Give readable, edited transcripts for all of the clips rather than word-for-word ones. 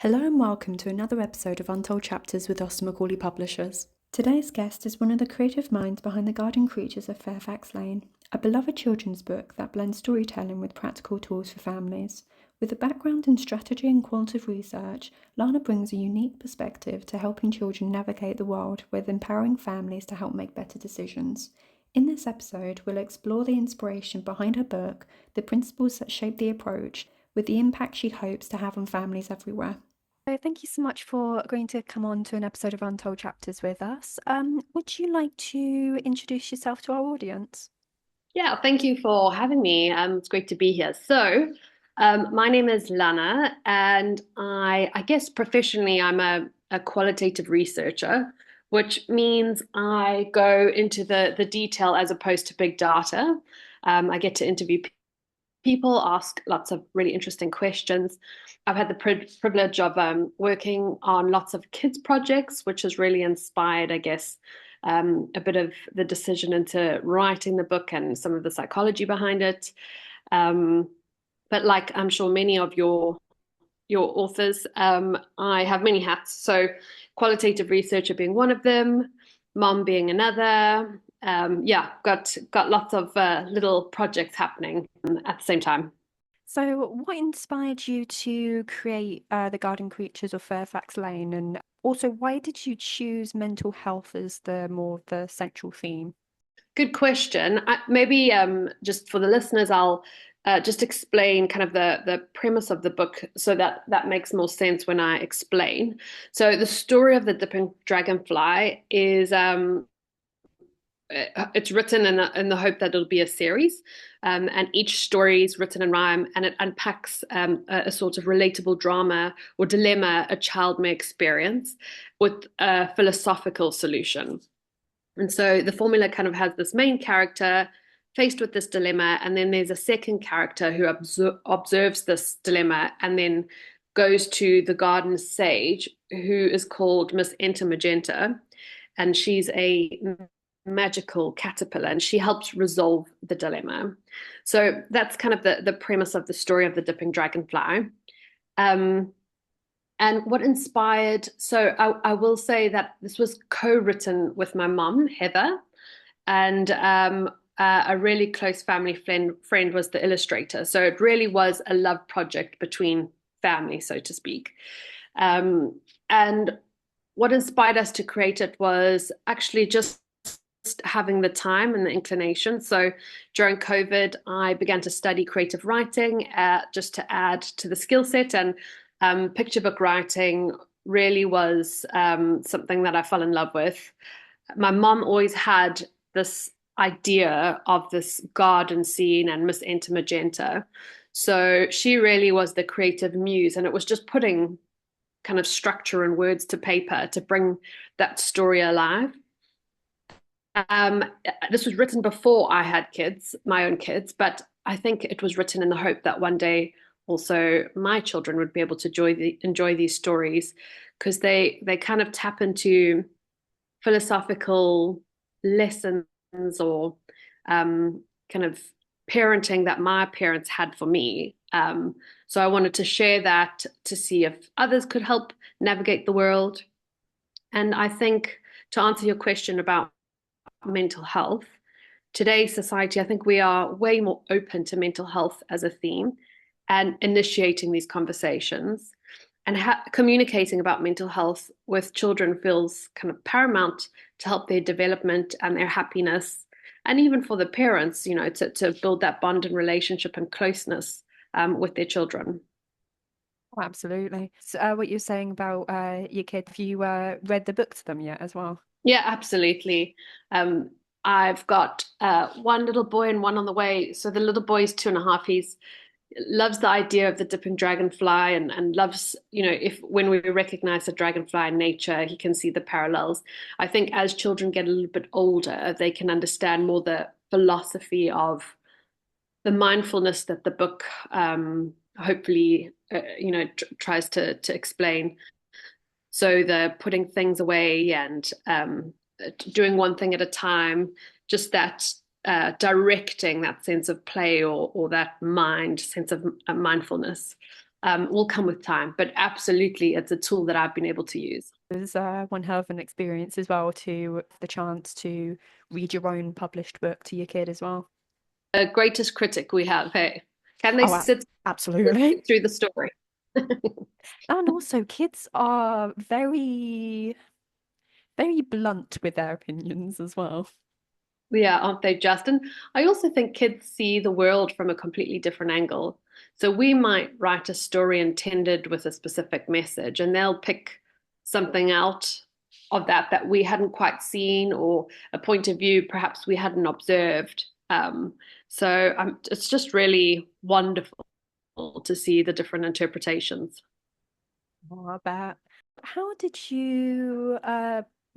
Hello and welcome to another episode of Untold Chapters with Austin Macauley Publishers. Today's guest is one of the creative minds behind The Garden Creatures of Fairfax Lane, a beloved children's book that blends storytelling with practical tools for families. With a background in strategy and quantitative research, Lanna brings a unique perspective to helping children navigate the world with empowering families to help make better decisions. In this episode, we'll explore the inspiration behind her book, the principles that shape the approach, with the impact she hopes to have on families everywhere. So thank you so much for agreeing to come on to an episode of Untold Chapters with us. Would you like to introduce yourself to our audience? Yeah, thank you for having me. It's great to be here. My name is Lanna, and I guess professionally, I'm a qualitative researcher, which means I go into the detail as opposed to big data. I get to interview people, ask lots of really interesting questions. I've had the privilege of working on lots of kids projects, which has really inspired, I guess, a bit of the decision into writing the book and some of the psychology behind it. But like I'm sure many of your authors, I have many hats. So qualitative researcher being one of them, mom being another. Yeah, got lots of little projects happening at the same time. So what inspired you to create The Garden Creatures of Fairfax Lane? And also, why did you choose mental health as the central theme? Good question. Maybe just for the listeners, I'll just explain kind of the premise of the book so that makes more sense when I explain. So the story of the Dipping Dragonfly is it's written in the hope that it'll be a series, and each story is written in rhyme, and it unpacks a sort of relatable drama or dilemma a child may experience with a philosophical solution. And so the formula kind of has this main character faced with this dilemma, and then there's a second character who observes this dilemma and then goes to the garden sage, who is called Miss Enter Magenta, and she's a magical caterpillar and she helps resolve the dilemma. So that's kind of the premise of the story of the Dipping Dragonfly. Um, and what inspired, so I will say that this was co-written with my mom, Heather, and a really close family friend was the illustrator. So it really was a love project between family, so to speak. And what inspired us to create it was actually just having the time and the inclination. So during COVID, I began to study creative writing just to add to the skill set. And picture book writing really was something that I fell in love with. My mom always had this idea of this garden scene and Miss Enter Magenta. So she really was the creative muse, and it was just putting kind of structure and words to paper to bring that story alive. This was written before I had kids, my own kids, but I think it was written in the hope that one day also my children would be able to enjoy these stories, because they kind of tap into philosophical lessons or kind of parenting that my parents had for me. So I wanted to share that to see if others could help navigate the world. And I think to answer your question about mental health, today's society, I think we are way more open to mental health as a theme and initiating these conversations, and communicating about mental health with children feels kind of paramount to help their development and their happiness, and even for the parents, to build that bond and relationship and closeness with their children. Oh, absolutely. So, what you're saying about your kid, have you read the book to them yet as well? Yeah, absolutely. I've got one little boy and one on the way. So the little boy is 2.5. He's loves the idea of the dipping dragonfly, and loves, if when we recognize the dragonfly in nature, he can see the parallels. I think as children get a little bit older, they can understand more the philosophy of the mindfulness that the book hopefully tries to explain. So the putting things away and doing one thing at a time, just that directing that sense of play or that sense of mindfulness. will come with time. But absolutely, it's a tool that I've been able to use. It was one hell of an experience as well to have the chance to read your own published book to your kid as well. The greatest critic we have, hey, can they Oh, sit absolutely. through the story? And also, kids are very, very blunt with their opinions as well. Yeah, aren't they, Justin? I also think kids see the world from a completely different angle. So we might write a story intended with a specific message, and they'll pick something out of that we hadn't quite seen, or a point of view perhaps we hadn't observed. It's just really wonderful to see the different interpretations. Oh, I bet. How did you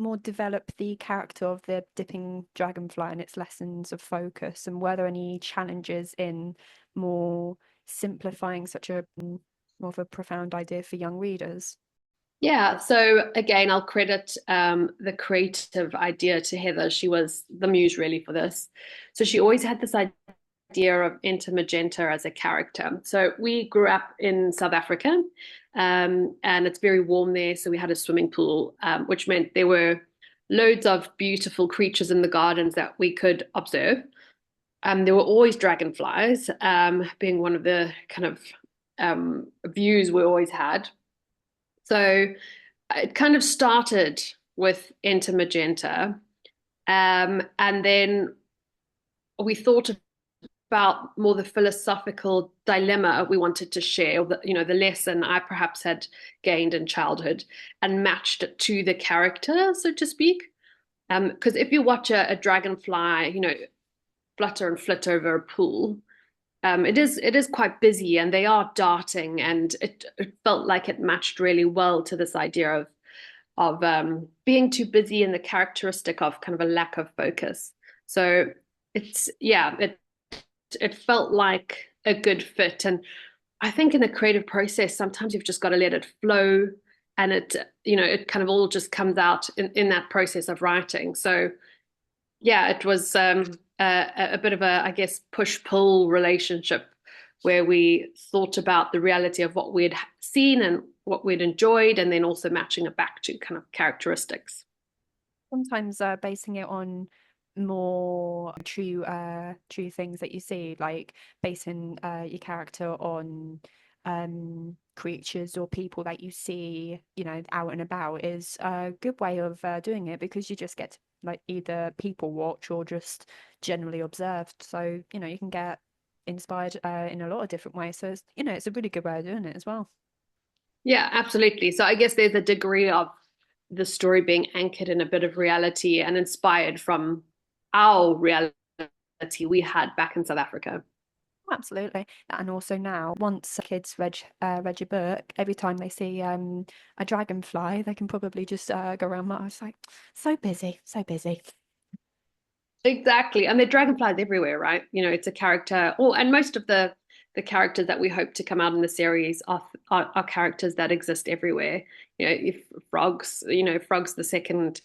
more develop the character of the dipping dragonfly and its lessons of focus? And were there any challenges in more simplifying such a more of a profound idea for young readers? Yeah, so again, I'll credit the creative idea to Heather. She was the muse really for this. So she always had this idea of Enter Magenta as a character. So we grew up in South Africa, and it's very warm there. So we had a swimming pool, which meant there were loads of beautiful creatures in the gardens that we could observe. There were always dragonflies, being one of the kind of views we always had. So it kind of started with Enter Magenta. And then we thought about more the philosophical dilemma we wanted to share, or the lesson I perhaps had gained in childhood, and matched it to the character, so to speak. Because if you watch a dragonfly, flutter and flit over a pool, it is quite busy, and they are darting, and it felt like it matched really well to this idea of being too busy, and the characteristic of kind of a lack of focus. So it felt like a good fit, and I think in the creative process sometimes you've just got to let it flow, and it kind of all just comes out in that process of writing. So yeah, it was a bit of a, I guess, push-pull relationship where we thought about the reality of what we'd seen and what we'd enjoyed, and then also matching it back to kind of characteristics. Sometimes basing it on more true things that you see, like basing your character on creatures or people that you see, out and about, is a good way of doing it, because you just get to, like, either people watch or just generally observed. So, you can get inspired in a lot of different ways. So it's a really good way of doing it as well. Yeah, absolutely. So I guess there's a degree of the story being anchored in a bit of reality and inspired from our reality we had back in South Africa. Absolutely. And also now, once kids read your book, every time they see a dragonfly, they can probably just go around. I was like, so busy, so busy. Exactly. And the dragonflies everywhere, right? It's a character. Oh, and most of the characters that we hope to come out in the series are characters that exist everywhere. If Frog's the second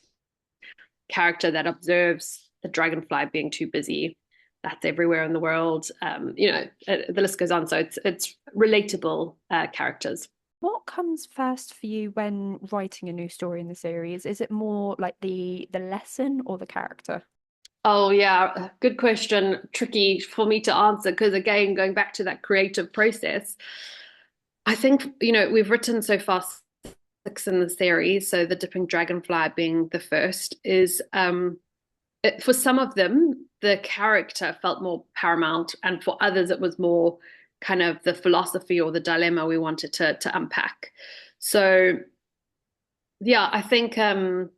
character that observes the dragonfly being too busy. That's everywhere in the world. The list goes on. So it's relatable characters. What comes first for you when writing a new story in the series? Is it more like the lesson or the character? Oh yeah, good question. Tricky for me to answer because again, going back to that creative process, I think we've written so far 6 in the series. So the Dipping Dragonfly being the first is for some of them the character felt more paramount, and for others it was more kind of the philosophy or the dilemma we wanted to unpack. So yeah, I think that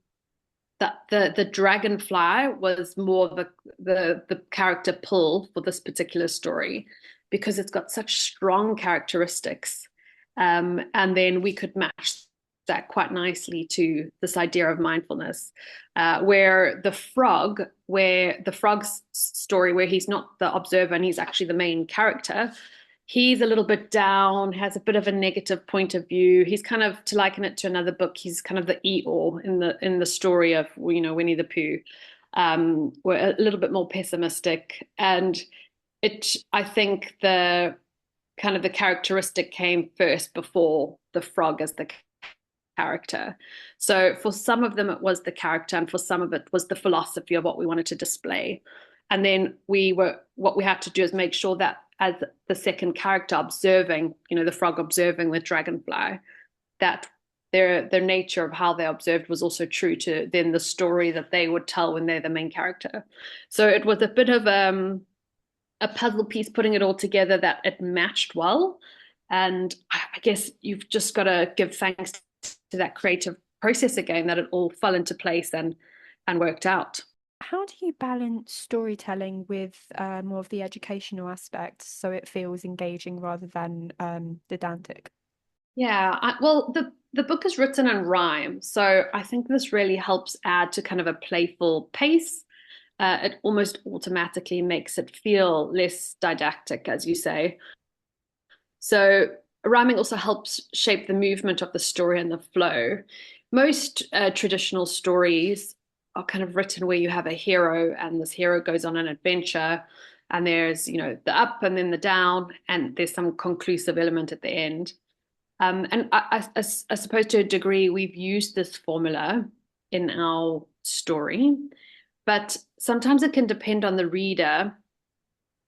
the dragonfly was more the character pull for this particular story because it's got such strong characteristics, and then we could match that quite nicely to this idea of mindfulness, where the frog's story, where he's not the observer and he's actually the main character, he's a little bit down, has a bit of a negative point of view. He's kind of, to liken it to another book, he's kind of the Eeyore in the story of Winnie the Pooh. We're a little bit more pessimistic, and I think the kind of the characteristic came first before the frog as the character. So for some of them, it was the character, and for some of it was the philosophy of what we wanted to display. And then what we had to do is make sure that as the second character observing, the frog observing the dragonfly, that their nature of how they observed was also true to then the story that they would tell when they're the main character. So it was a bit of a puzzle piece putting it all together that it matched well. And I guess you've just got to give thanks to that creative process again, that it all fell into place and worked out. How do you balance storytelling with more of the educational aspect so it feels engaging rather than didactic? Yeah, well, the book is written in rhyme, so I think this really helps add to kind of a playful pace. It almost automatically makes it feel less didactic, as you say. So rhyming also helps shape the movement of the story and the flow. Most traditional stories are kind of written where you have a hero and this hero goes on an adventure, and there's, the up and then the down, and there's some conclusive element at the end. And I suppose to a degree, we've used this formula in our story, but sometimes it can depend on the reader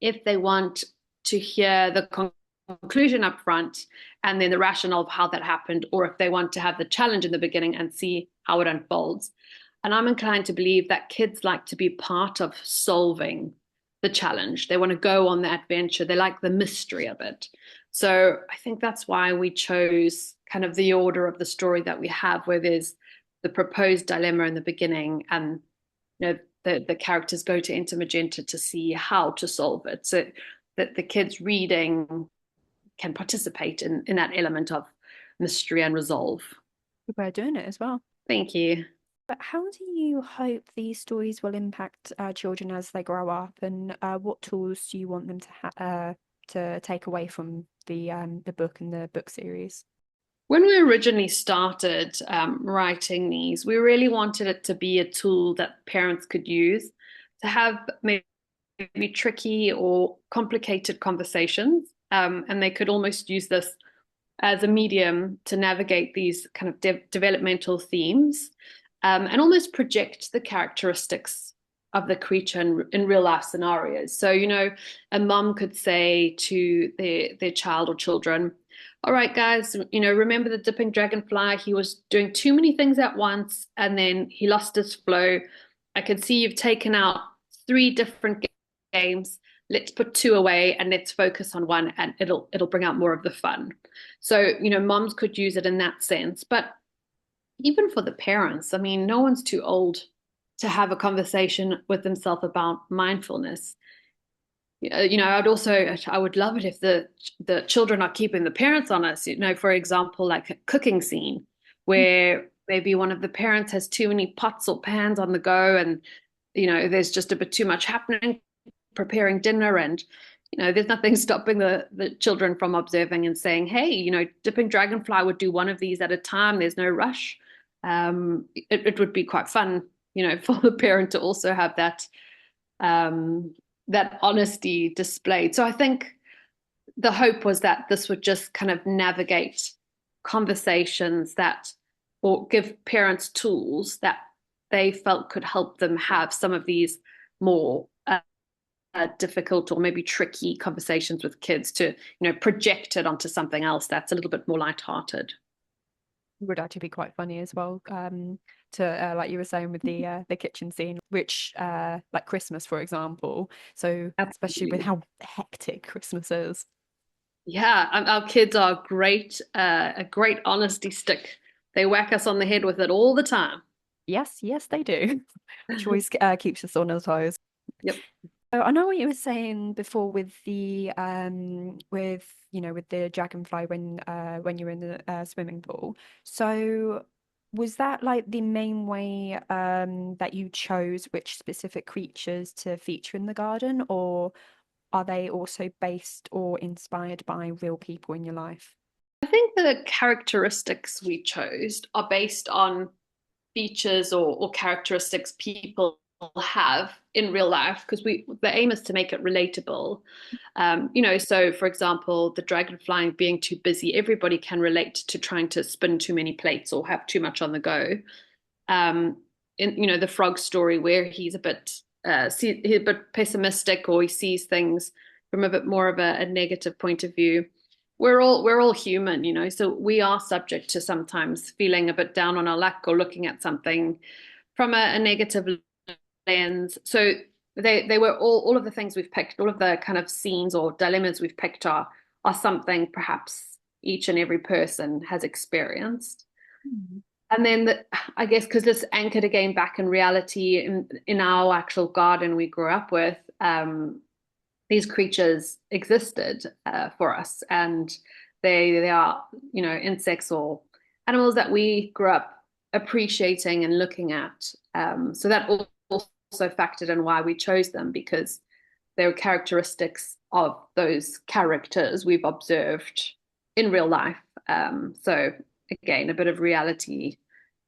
if they want to hear the conclusion up front and then the rationale of how that happened, or if they want to have the challenge in the beginning and see how it unfolds. And I'm inclined to believe that kids like to be part of solving the challenge. They want to go on the adventure. They like the mystery of it. So I think that's why we chose kind of the order of the story that we have, where there's the proposed dilemma in the beginning, and the characters go to Enter Magenta to see how to solve it, so that the kids reading can participate in that element of mystery and resolve. Good way of doing it as well. Thank you. But how do you hope these stories will impact children as they grow up, and what tools do you want them to take away from the book and the book series? When we originally started writing these, we really wanted it to be a tool that parents could use to have maybe tricky or complicated conversations. And they could almost use this as a medium to navigate these kind of developmental themes, and almost project the characteristics of the creature in real life scenarios. So, a mom could say to their child or children, all right, guys, remember the dipping dragonfly? He was doing too many things at once, and then he lost his flow. I can see you've taken out 3 different games. Let's put 2 away and let's focus on one, and it'll bring out more of the fun. So, moms could use it in that sense. But even for the parents, I mean, no one's too old to have a conversation with themselves about mindfulness. I would love it if the children are keeping the parents honest. For example, like a cooking scene where maybe one of the parents has too many pots or pans on the go, and there's just a bit too much happening preparing dinner, and there's nothing stopping the children from observing and saying, hey, dipping dragonfly would do one of these at a time. There's no rush. It would be quite fun, for the parent to also have that honesty displayed. So I think the hope was that this would just kind of navigate conversations or give parents tools that they felt could help them have some of these more difficult or maybe tricky conversations with kids, to project it onto something else that's a little bit more lighthearted. Would actually be quite funny as well, to like you were saying with the kitchen scene, which like Christmas, for example. So especially with how hectic Christmas is. Yeah, our kids are great, a great honesty stick. They whack us on the head with it all the time. Yes, they do. Which always keeps us on our toes. Yep. So I know what you were saying before with the with the dragonfly when you're in the swimming pool. So was that like the main way that you chose which specific creatures to feature in the garden, or are they also based or inspired by real people in your life? I think the characteristics we chose are based on features or characteristics people have in real life, because the aim is to make it relatable. So for example, the dragon flying being too busy, everybody can relate to trying to spin too many plates or have too much on the go. In the frog story, where he's he's a bit pessimistic, or he sees things from a bit more of a negative point of view. We're all human, so we are subject to sometimes feeling a bit down on our luck or looking at something from a negative lens. So they were all of the things we've picked, all of the kind of scenes or dilemmas we've picked are something perhaps each and every person has experienced. Mm. And then I guess because this anchored again back in reality in our actual garden we grew up with, these creatures existed for us, and they are insects or animals that we grew up appreciating and looking at. So that also factored in why we chose them, because they were characteristics of those characters we've observed in real life. So again, a bit of reality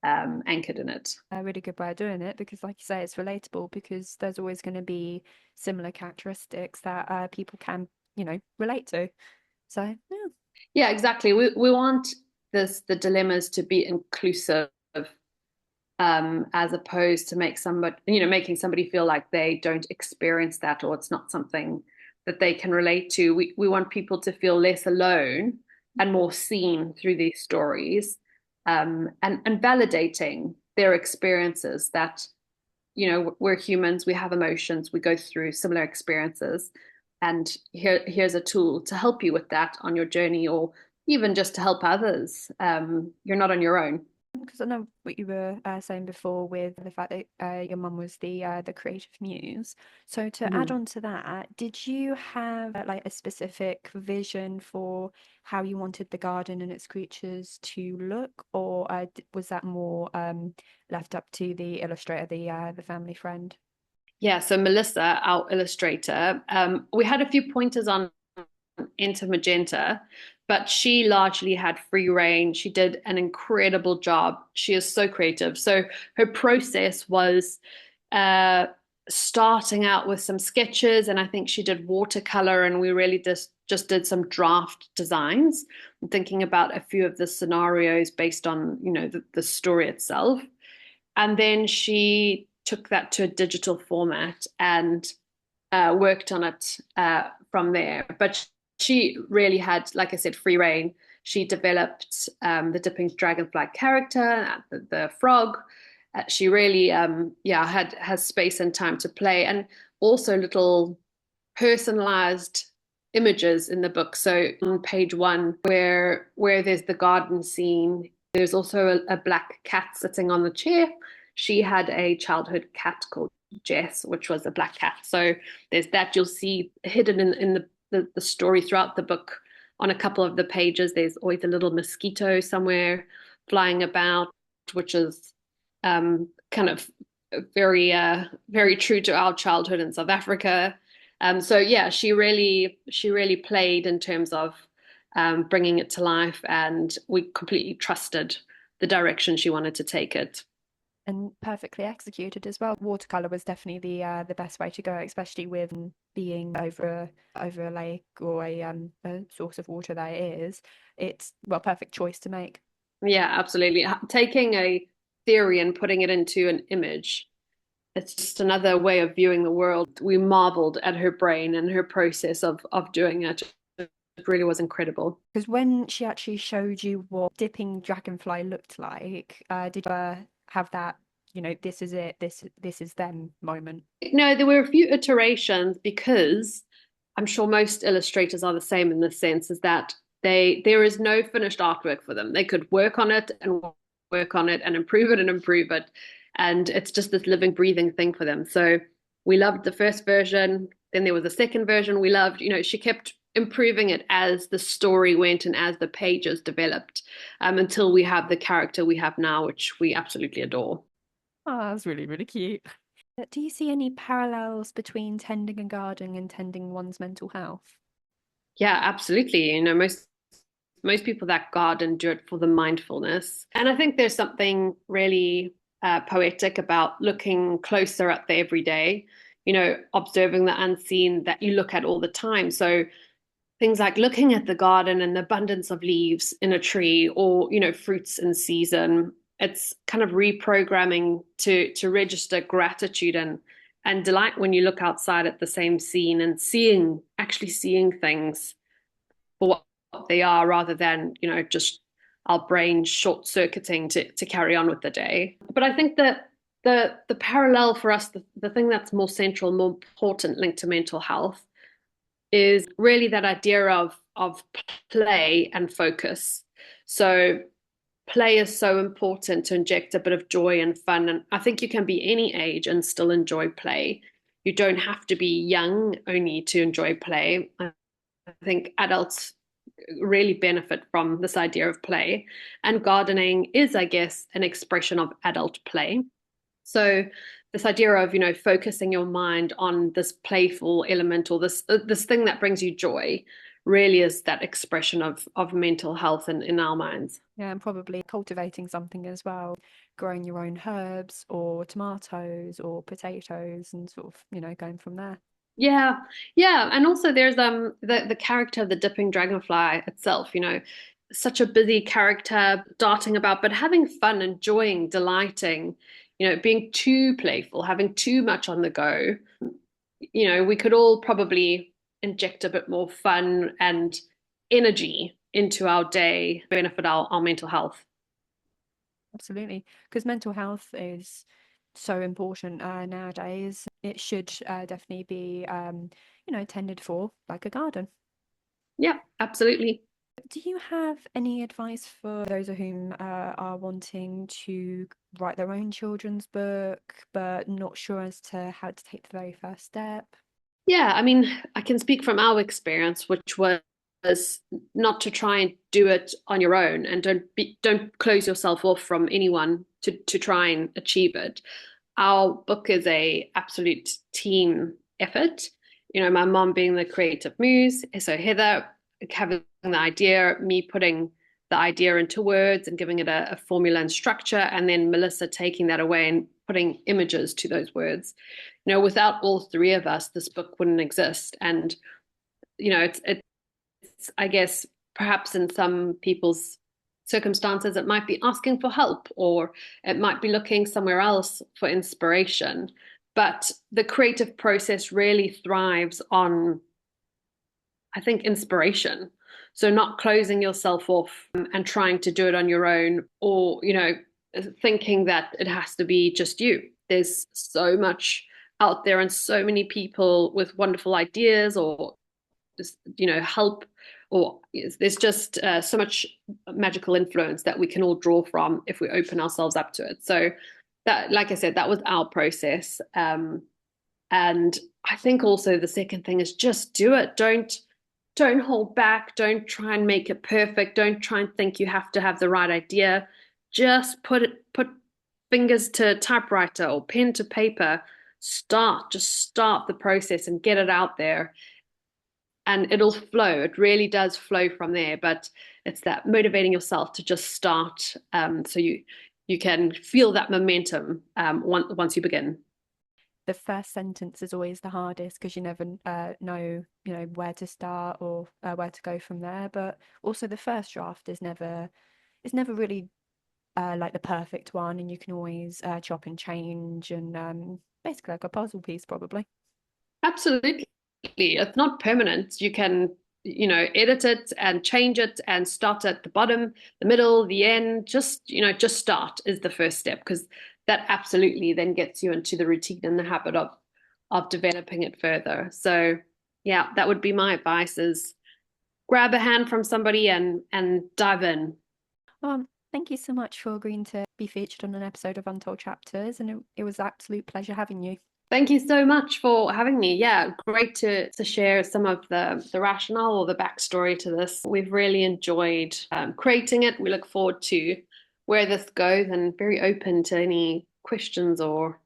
anchored in it. A really good way of doing it, because like you say, it's relatable, because there's always going to be similar characteristics that people can, relate to. So yeah. Yeah, exactly. We want the dilemmas to be inclusive, as opposed to making somebody feel like they don't experience that, or it's not something that they can relate to. We want people to feel less alone and more seen through these stories, and validating their experiences, that we're humans, we have emotions, we go through similar experiences, and here's a tool to help you with that on your journey, or even just to help others. You're not on your own. Because I know what you were saying before with the fact that your mum was the creative muse. So to add Mhm. on to that, did you have like a specific vision for how you wanted the garden and its creatures to look, or was that more left up to the illustrator, the family friend? Yeah, so Melissa, our illustrator, we had a few pointers on into magenta, but she largely had free reign. She did an incredible job. She is so creative. So her process was uh, starting out with some sketches, and I think she did watercolor, and we really just did some draft designs, thinking about a few of the scenarios based on the story itself. And then she took that to a digital format and worked on it from there. But she really had, like I said, free reign. She developed the Dipping Dragonfly character, the frog. She really, has space and time to play, and also little personalized images in the book. So on page one, where there's the garden scene, there's also a black cat sitting on the chair. She had a childhood cat called Jess, which was a black cat. So there's that. You'll see hidden in the story throughout the book. On a couple of the pages, there's always a little mosquito somewhere flying about, which is kind of very true to our childhood in South Africa. So yeah, she really played in terms of bringing it to life, and we completely trusted the direction she wanted to take it. And perfectly executed as well. Watercolor was definitely the best way to go, especially with being over a lake or a source of water that it is. It's well, perfect choice to make. Yeah, absolutely. Taking a theory and putting it into an image, it's just another way of viewing the world. We marveled at her brain and her process of doing it. It really was incredible. Because when she actually showed you what dipping dragonfly looked like, did you have that, this is it, this is them moment? No, there were a few iterations, because I'm sure most illustrators are the same in the sense is that there is no finished artwork for them. They could work on it and work on it and improve it and improve it. And it's just this living, breathing thing for them. So we loved the first version. Then there was a second version we loved. She kept improving it as the story went and as the pages developed, until we have the character we have now, which we absolutely adore. Oh, that's really, really cute. Do you see any parallels between tending a garden and tending one's mental health? Yeah, absolutely. Most people that garden do it for the mindfulness. And I think there's something really poetic about looking closer at the everyday, observing the unseen that you look at all the time. So things like looking at the garden and the abundance of leaves in a tree, or fruits in season. It's kind of reprogramming to register gratitude and delight when you look outside at the same scene and actually seeing things for what they are, rather than just our brain short circuiting to carry on with the day. But I think that the parallel for us, the thing that's more central, more important, linked to mental health, is really that idea of play and focus. So play is so important to inject a bit of joy and fun. And I think you can be any age and still enjoy play. You don't have to be young only to enjoy play. I think adults really benefit from this idea of play. And gardening is, I guess, an expression of adult play. So this idea of, focusing your mind on this playful element, or this thing that brings you joy, really is that expression of mental health in our minds. Yeah, and probably cultivating something as well, growing your own herbs or tomatoes or potatoes, and sort of, going from there. Yeah, yeah, and also there's the character of the dipping dragonfly itself, such a busy character darting about, but having fun, enjoying, delighting, being too playful, having too much on the go. We could all probably inject a bit more fun and energy into our day, benefit our mental health. Absolutely, because mental health is so important nowadays. It should definitely be, tended for like a garden. Yeah, absolutely. Do you have any advice for those of whom are wanting to write their own children's book, but not sure as to how to take the very first step? Yeah, I mean, I can speak from our experience, which was not to try and do it on your own, and don't close yourself off from anyone to try and achieve it. Our book is a absolute team effort. My mom being the creative muse, so Heather having the idea, me putting the idea into words and giving it a formula and structure, and then Melissa taking that away and putting images to those words. Without all three of us, this book wouldn't exist. And it's I guess perhaps in some people's circumstances, it might be asking for help, or it might be looking somewhere else for inspiration. But the creative process really thrives on, I think, inspiration. So not closing yourself off and trying to do it on your own, or, thinking that it has to be just you. There's so much out there and so many people with wonderful ideas, or just, help, or there's just so much magical influence that we can all draw from if we open ourselves up to it. So that, like I said, that was our process. And I think also the second thing is just do it. Don't hold back. Don't try and make it perfect. Don't try and think you have to have the right idea. Just put fingers to typewriter or pen to paper. Just start the process and get it out there. And it'll flow. It really does flow from there. But it's that motivating yourself to just start, so you can feel that momentum once you begin. The first sentence is always the hardest, because you never know, where to start or where to go from there. But also the first draft is never really like the perfect one, and you can always chop and change, and basically like a puzzle piece, probably. Absolutely. It's not permanent. You can, edit it and change it and start at the bottom, the middle, the end. Just start is the first step, because that absolutely then gets you into the routine and the habit of developing it further. So yeah, that would be my advice: is grab a hand from somebody and dive in. Thank you so much for agreeing to be featured on an episode of Untold Chapters, and it was an absolute pleasure having you. Thank you so much for having me. Yeah, great to share some of the rationale or the backstory to this. We've really enjoyed creating it. We look forward to where this goes, and very open to any questions or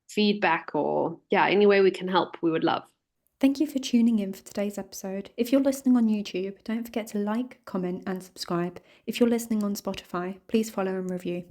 feedback, or any way we can help, we would love. Thank you for tuning in for today's episode. If you're listening on YouTube, don't forget to like, comment and subscribe. If you're listening on Spotify, please follow and review.